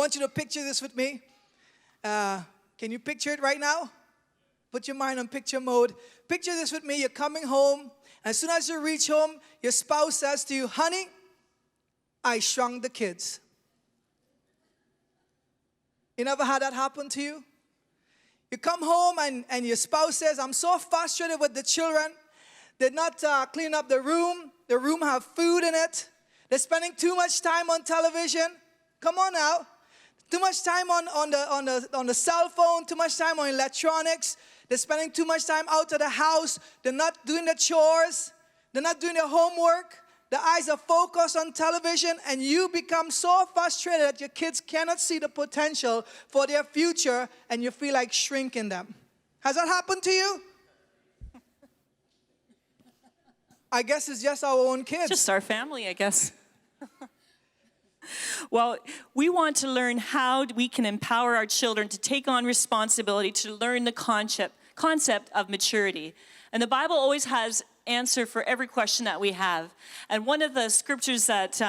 want you to picture this with me. Can you picture it right now? Put your mind on picture mode. Picture this with me. You're coming home. As soon as you reach home, your spouse says to you, honey, I shrunk the kids. You never had that happen to you? You come home and your spouse says, I'm so frustrated with the children. They're not cleaning up the room. The room have food in it. They're spending too much time on television. Come on now. Too much time on the cell phone, too much time on electronics. They're spending too much time out of the house. They're not doing the chores. They're not doing their homework. The eyes are focused on television, and you become so frustrated that your kids cannot see the potential for their future, and you feel like shrinking them. Has that happened to you? I guess it's just our own kids. Just our family, I guess. Well, we want to learn how we can empower our children to take on responsibility, to learn the concept of maturity. And the Bible always has answer for every question that we have. And one of the scriptures that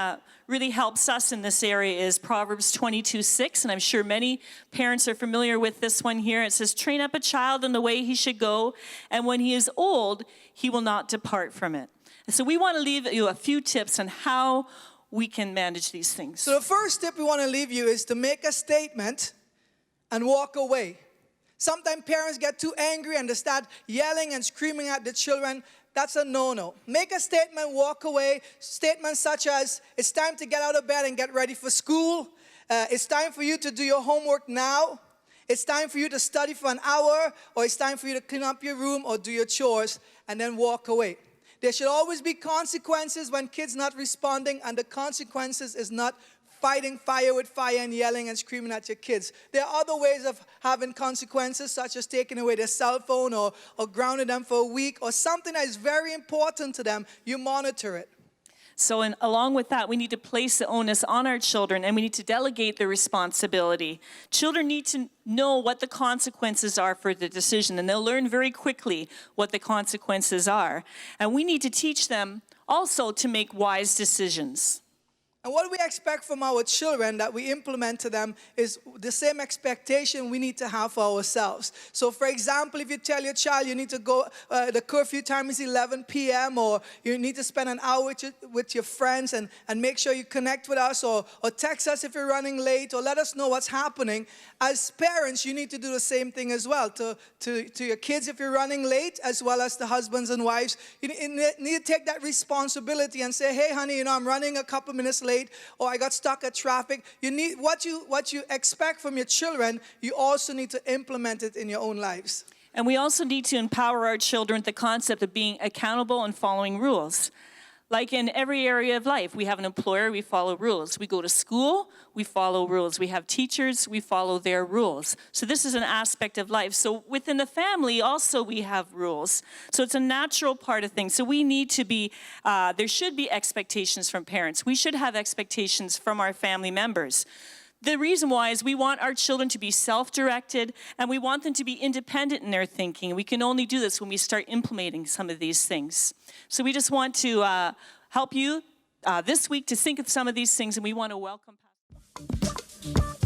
really helps us in this area is Proverbs 22:6, and I'm sure many parents are familiar with this one here. It says, train up a child in the way he should go, and when he is old, he will not depart from it. And so we want to leave you a few tips on how we can manage these things. So the first tip we want to leave you is to make a statement and walk away. Sometimes parents get too angry and they start yelling and screaming at the children. That's a no-no. Make a statement, walk away. Statements such as, it's time to get out of bed and get ready for school. It's time for you to do your homework now. It's time for you to study for an hour, or it's time for you to clean up your room or do your chores, and then walk away. There should always be consequences when kids not responding, and the consequences is not fighting fire with fire and yelling and screaming at your kids. There are other ways of having consequences, such as taking away their cell phone or grounding them for a week, or something that is very important to them. You monitor it. So along with that, we need to place the onus on our children, and we need to delegate the responsibility. Children need to know what the consequences are for the decision, and they'll learn very quickly what the consequences are. And we need to teach them also to make wise decisions. And what we expect from our children that we implement to them is the same expectation we need to have for ourselves. So for example, if you tell your child you need to go, the curfew time is 11 p.m. or you need to spend an hour with your friends and make sure you connect with us, or text us if you're running late, or let us know what's happening. As parents, you need to do the same thing as well to your kids if you're running late, as well as the husbands and wives. You need to take that responsibility and say, hey honey, I'm running a couple minutes late, or I got stuck at traffic. You need what you expect from your children, you also need to implement it in your own lives. And we also need to empower our children with the concept of being accountable and following rules. Like in every area of life, we have an employer, we follow rules. We go to school, we follow rules. We have teachers, we follow their rules. So this is an aspect of life. So within the family also we have rules. So it's a natural part of things. So we need to be, there should be expectations from parents. We should have expectations from our family members. The reason why is we want our children to be self-directed, and we want them to be independent in their thinking. We can only do this when we start implementing some of these things. So we just want to help you this week to think of some of these things, and we want to welcome Pastor.